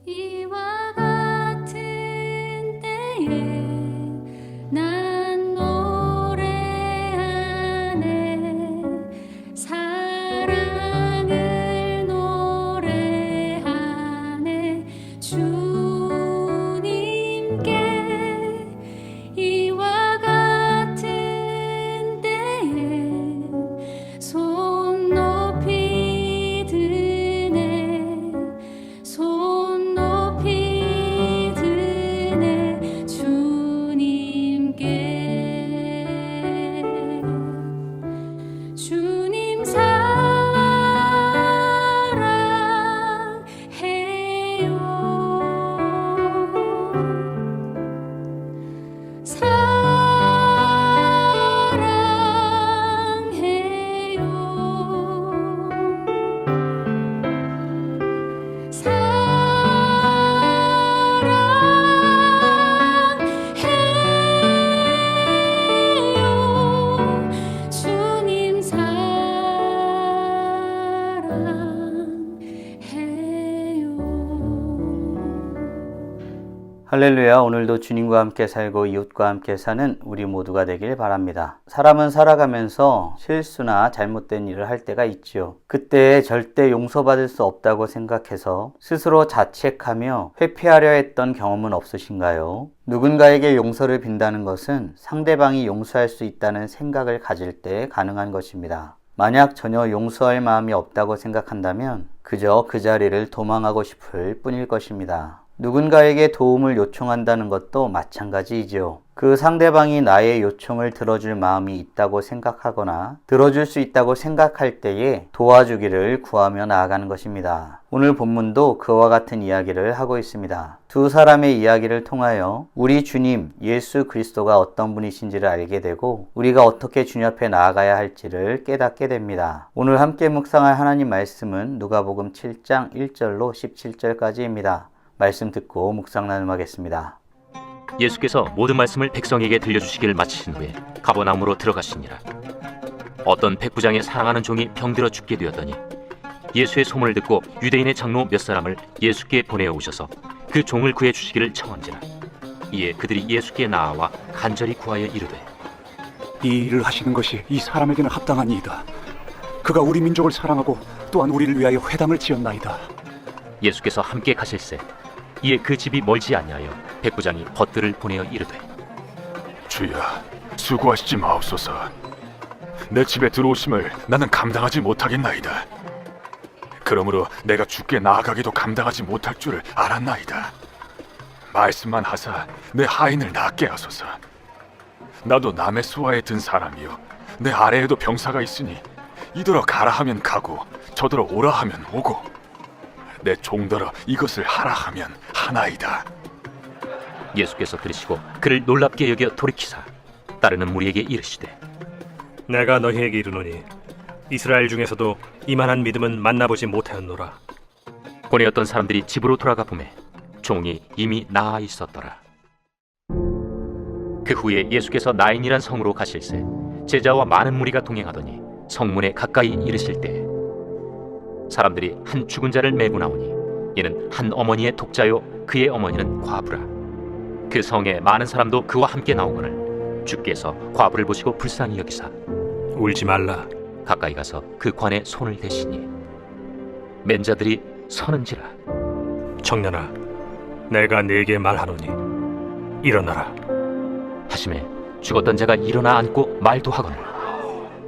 이와 같은 때에 난 노래하네 사랑을 노래하네 주님께 이와 같은 때에 손 높이 드네 손 높이 드네 주님께 주님 할렐루야. 오늘도 주님과 함께 살고 이웃과 함께 사는 우리 모두가 되길 바랍니다. 사람은 살아가면서 실수나 잘못된 일을 할 때가 있지요. 그때 절대 용서받을 수 없다고 생각해서 스스로 자책하며 회피하려 했던 경험은 없으신가요? 누군가에게 용서를 빈다는 것은 상대방이 용서할 수 있다는 생각을 가질 때 가능한 것입니다. 만약 전혀 용서할 마음이 없다고 생각한다면 그저 그 자리를 도망하고 싶을 뿐일 것입니다. 누군가에게 도움을 요청한다는 것도 마찬가지이죠. 그 상대방이 나의 요청을 들어줄 마음이 있다고 생각하거나 들어줄 수 있다고 생각할 때에 도와주기를 구하며 나아가는 것입니다. 오늘 본문도 그와 같은 이야기를 하고 있습니다. 두 사람의 이야기를 통하여 우리 주님 예수 그리스도가 어떤 분이신지를 알게 되고 우리가 어떻게 주님 앞에 나아가야 할지를 깨닫게 됩니다. 오늘 함께 묵상할 하나님 말씀은 누가복음 7장 1절로 17절까지입니다. 말씀 듣고 묵상 나눔하겠습니다. 예수께서 모든 말씀을 백성에게 들려주시기를 마치신 후에 가버나움으로 들어가시니라. 어떤 백부장의 사랑하는 종이 병들어 죽게 되었더니 예수의 소문을 듣고 유대인의 장로 몇 사람을 예수께 보내어 오셔서 그 종을 구해 주시기를 청한지라. 이에 그들이 예수께 나아와 간절히 구하여 이르되 이 일을 하시는 것이 이 사람에게는 합당하니이다. 그가 우리 민족을 사랑하고 또한 우리를 위하여 회당을 지었나이다. 예수께서 함께 가실새 이에 그 집이 멀지 아니하여 백부장이 벗들을 보내어 이르되 주여, 수고하시지 마옵소서. 내 집에 들어오심을 나는 감당하지 못하겠나이다. 그러므로 내가 주께 나아가기도 감당하지 못할 줄을 알았나이다. 말씀만 하사 내 하인을 낫게 하소서. 나도 남의 수하에 든 사람이요 내 아래에도 병사가 있으니 이더러 가라 하면 가고 저더러 오라 하면 오고 내 종더러 이것을 하라 하면 하나이다. 예수께서 들으시고 그를 놀랍게 여겨 돌이키사 따르는 무리에게 이르시되 내가 너희에게 이르노니 이스라엘 중에서도 이만한 믿음은 만나보지 못하였노라. 보내었던 사람들이 집으로 돌아가 보매 종이 이미 나아 있었더라. 그 후에 예수께서 나인이란 성으로 가실새 제자와 많은 무리가 동행하더니 성문에 가까이 이르실 때 사람들이 한 죽은 자를 메고 나오니 이는 한 어머니의 독자요 그의 어머니는 과부라. 그 성에 많은 사람도 그와 함께 나오거늘 주께서 과부를 보시고 불쌍히 여기사 울지 말라. 가까이 가서 그 관에 손을 대시니 맨 자들이 서는지라. 청년아, 내가 네게 말하노니 일어나라. 하심에 죽었던 자가 일어나 앉고 말도 하거늘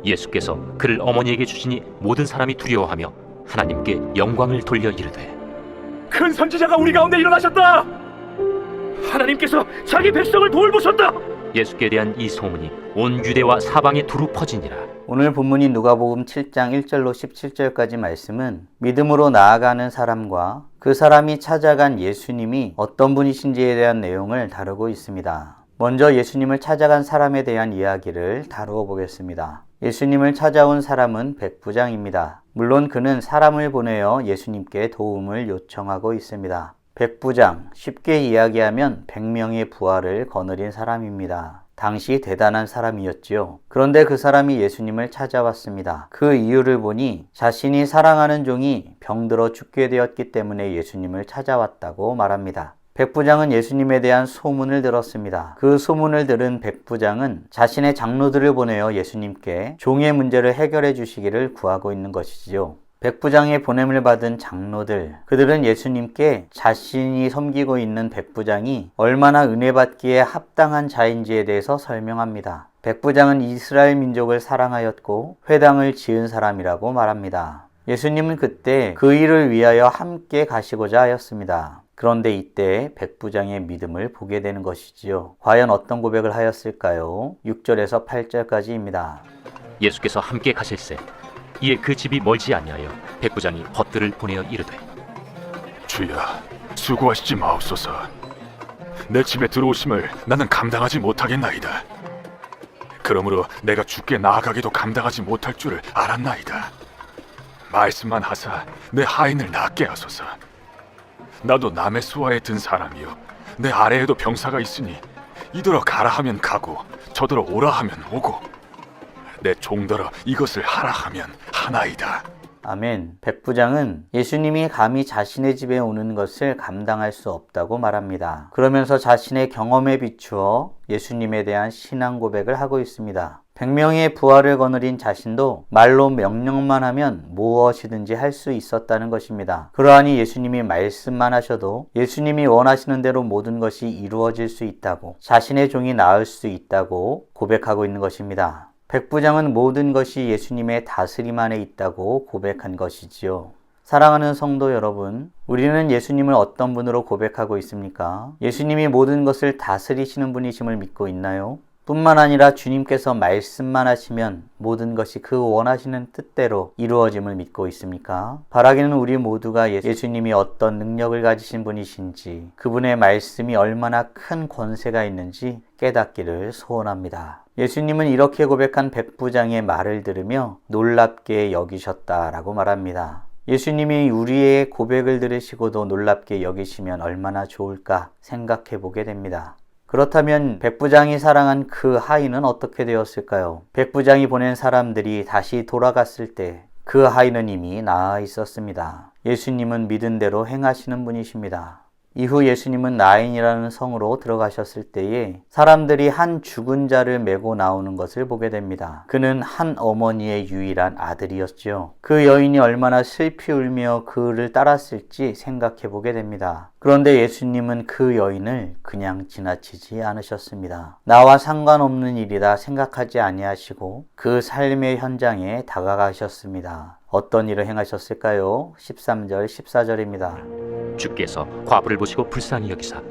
예수께서 그를 어머니에게 주시니 모든 사람이 두려워하며 하나님께 영광을 돌려 이르되 큰 선지자가 우리 가운데 일어나셨다. 하나님께서 자기 백성을 돌보셨다. 예수께 대한 이 소문이 온 유대와 사방에 두루 퍼지니라. 오늘 본문인 누가복음 7장 1절로 17절까지 말씀은 믿음으로 나아가는 사람과 그 사람이 찾아간 예수님이 어떤 분이신지에 대한 내용을 다루고 있습니다. 먼저 예수님을 찾아간 사람에 대한 이야기를 다루어 보겠습니다. 예수님을 찾아온 사람은 백부장입니다. 물론 그는 사람을 보내어 예수님께 도움을 요청하고 있습니다. 백부장, 쉽게 이야기하면 100명의 부하를 거느린 사람입니다. 당시 대단한 사람이었지요. 그런데 그 사람이 예수님을 찾아왔습니다. 그 이유를 보니 자신이 사랑하는 종이 병들어 죽게 되었기 때문에 예수님을 찾아왔다고 말합니다. 백부장은 예수님에 대한 소문을 들었습니다. 그 소문을 들은 백부장은 자신의 장로들을 보내어 예수님께 종의 문제를 해결해 주시기를 구하고 있는 것이지요. 백부장의 보냄을 받은 장로들, 그들은 예수님께 자신이 섬기고 있는 백부장이 얼마나 은혜받기에 합당한 자인지에 대해서 설명합니다. 백부장은 이스라엘 민족을 사랑하였고 회당을 지은 사람이라고 말합니다. 예수님은 그때 그 일을 위하여 함께 가시고자 하였습니다. 그런데 이때 백부장의 믿음을 보게 되는 것이지요. 과연 어떤 고백을 하였을까요? 6절에서 8절까지입니다. 예수께서 함께 가실새 이에 그 집이 멀지 아니하여 백부장이 벗들을 보내어 이르되 주여, 수고하시지 마옵소서. 내 집에 들어오심을 나는 감당하지 못하겠나이다. 그러므로 내가 주께 나아가기도 감당하지 못할 줄을 알았나이다. 말씀만 하사 내 하인을 낫게 하소서. 나도 남의 수하에 든 사람이요 내 아래에도 병사가 있으니 이더러 가라 하면 가고 저더러 오라 하면 오고 내 종더러 이것을 하라 하면 하나이다. 아멘. 백부장은 예수님이 감히 자신의 집에 오는 것을 감당할 수 없다고 말합니다. 그러면서 자신의 경험에 비추어 예수님에 대한 신앙 고백을 하고 있습니다. 100명의 부하를 거느린 자신도 말로 명령만 하면 무엇이든지 할 수 있었다는 것입니다. 그러하니 예수님이 말씀만 하셔도 예수님이 원하시는 대로 모든 것이 이루어질 수 있다고, 자신의 종이 나을 수 있다고 고백하고 있는 것입니다. 백부장은 모든 것이 예수님의 다스림 안에 있다고 고백한 것이지요. 사랑하는 성도 여러분, 우리는 예수님을 어떤 분으로 고백하고 있습니까? 예수님이 모든 것을 다스리시는 분이심을 믿고 있나요? 뿐만 아니라 주님께서 말씀만 하시면 모든 것이 그 원하시는 뜻대로 이루어짐을 믿고 있습니까? 바라기는 우리 모두가 예수님이 어떤 능력을 가지신 분이신지, 그분의 말씀이 얼마나 큰 권세가 있는지 깨닫기를 소원합니다. 예수님은 이렇게 고백한 백부장의 말을 들으며 놀랍게 여기셨다라고 말합니다. 예수님이 우리의 고백을 들으시고도 놀랍게 여기시면 얼마나 좋을까 생각해 보게 됩니다. 그렇다면 백부장이 사랑한 그 하인은 어떻게 되었을까요? 백부장이 보낸 사람들이 다시 돌아갔을 때 그 하인은 이미 나아 있었습니다. 예수님은 믿은 대로 행하시는 분이십니다. 이후 예수님은 나인이라는 성으로 들어가셨을 때에 사람들이 한 죽은 자를 메고 나오는 것을 보게 됩니다. 그는 한 어머니의 유일한 아들이었죠. 그 여인이 얼마나 슬피 울며 그를 따랐을지 생각해 보게 됩니다. 그런데 예수님은 그 여인을 그냥 지나치지 않으셨습니다. 나와 상관없는 일이다 생각하지 아니하시고 그 삶의 현장에 다가가셨습니다. 어떤 일을 행하셨을까요? 13절, 14절입니다. 주께서 과부를 보시고 불쌍히 여기사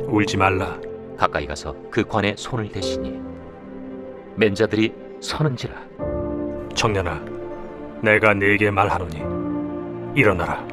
울지 말라. 가까이 가서 그 관에 손을 대시니 맨자들이 서는지라. 청년아, 내가 네게 말하노니 일어나라.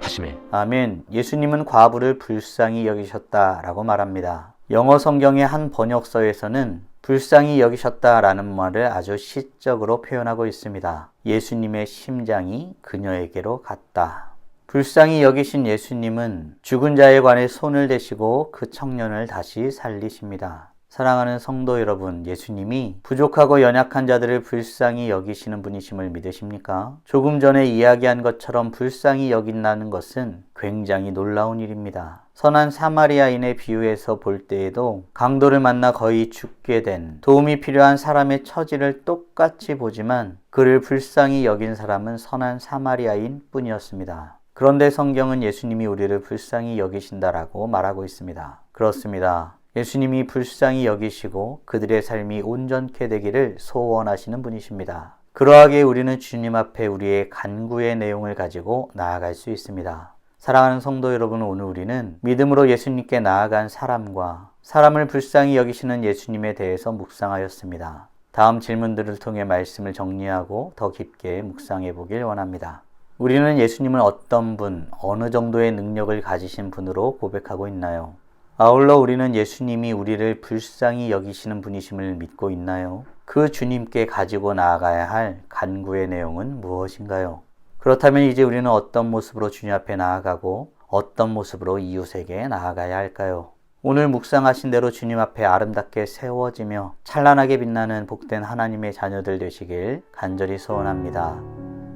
하시매 아멘. 예수님은 과부를 불쌍히 여기셨다라고 말합니다. 영어 성경의 한 번역서에서는 불쌍히 여기셨다라는 말을 아주 시적으로 표현하고 있습니다. 예수님의 심장이 그녀에게로 갔다. 불쌍히 여기신 예수님은 죽은 자에 관해 손을 대시고 그 청년을 다시 살리십니다. 사랑하는 성도 여러분, 예수님이 부족하고 연약한 자들을 불쌍히 여기시는 분이심을 믿으십니까? 조금 전에 이야기한 것처럼 불쌍히 여긴다는 것은 굉장히 놀라운 일입니다. 선한 사마리아인의 비유에서 볼 때에도 강도를 만나 거의 죽게 된 도움이 필요한 사람의 처지를 똑같이 보지만 그를 불쌍히 여긴 사람은 선한 사마리아인 뿐이었습니다. 그런데 성경은 예수님이 우리를 불쌍히 여기신다라고 말하고 있습니다. 그렇습니다. 예수님이 불쌍히 여기시고 그들의 삶이 온전케 되기를 소원하시는 분이십니다. 그러하게 우리는 주님 앞에 우리의 간구의 내용을 가지고 나아갈 수 있습니다. 사랑하는 성도 여러분, 오늘 우리는 믿음으로 예수님께 나아간 사람과 사람을 불쌍히 여기시는 예수님에 대해서 묵상하였습니다. 다음 질문들을 통해 말씀을 정리하고 더 깊게 묵상해 보길 원합니다. 우리는 예수님을 어떤 분, 어느 정도의 능력을 가지신 분으로 고백하고 있나요? 아울러 우리는 예수님이 우리를 불쌍히 여기시는 분이심을 믿고 있나요? 그 주님께 가지고 나아가야 할 간구의 내용은 무엇인가요? 그렇다면 이제 우리는 어떤 모습으로 주님 앞에 나아가고 어떤 모습으로 이웃에게 나아가야 할까요? 오늘 묵상하신 대로 주님 앞에 아름답게 세워지며 찬란하게 빛나는 복된 하나님의 자녀들 되시길 간절히 소원합니다.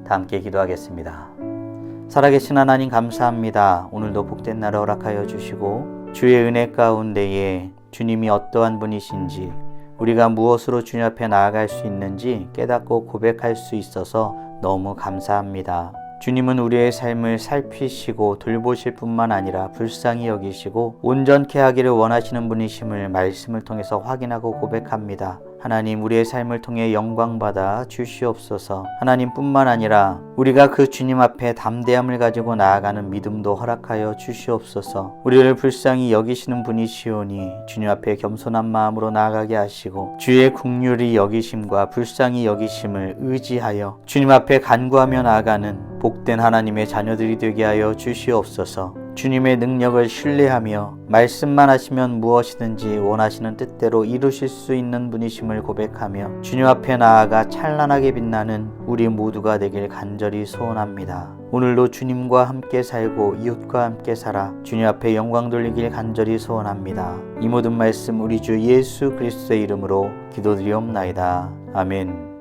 다 함께 기도하겠습니다. 살아계신 하나님 감사합니다. 오늘도 복된 날을 허락하여 주시고 주의 은혜 가운데에 주님이 어떠한 분이신지 우리가 무엇으로 주님 앞에 나아갈 수 있는지 깨닫고 고백할 수 있어서 너무 감사합니다. 주님은 우리의 삶을 살피시고 돌보실 뿐만 아니라 불쌍히 여기시고 온전케 하기를 원하시는 분이심을 말씀을 통해서 확인하고 고백합니다. 하나님, 우리의 삶을 통해 영광받아 주시옵소서. 하나님뿐만 아니라 우리가 그 주님 앞에 담대함을 가지고 나아가는 믿음도 허락하여 주시옵소서. 우리를 불쌍히 여기시는 분이시오니 주님 앞에 겸손한 마음으로 나아가게 하시고 주의 긍휼히 여기심과 불쌍히 여기심을 의지하여 주님 앞에 간구하며 나아가는 복된 하나님의 자녀들이 되게 하여 주시옵소서. 주님의 능력을 신뢰하며 말씀만 하시면 무엇이든지 원하시는 뜻대로 이루실 수 있는 분이심을 고백하며 주님 앞에 나아가 찬란하게 빛나는 우리 모두가 되길 간절히 소원합니다. 오늘도 주님과 함께 살고 이웃과 함께 살아 주님 앞에 영광 돌리길 간절히 소원합니다. 이 모든 말씀 우리 주 예수 그리스도의 이름으로 기도드리옵나이다. 아멘.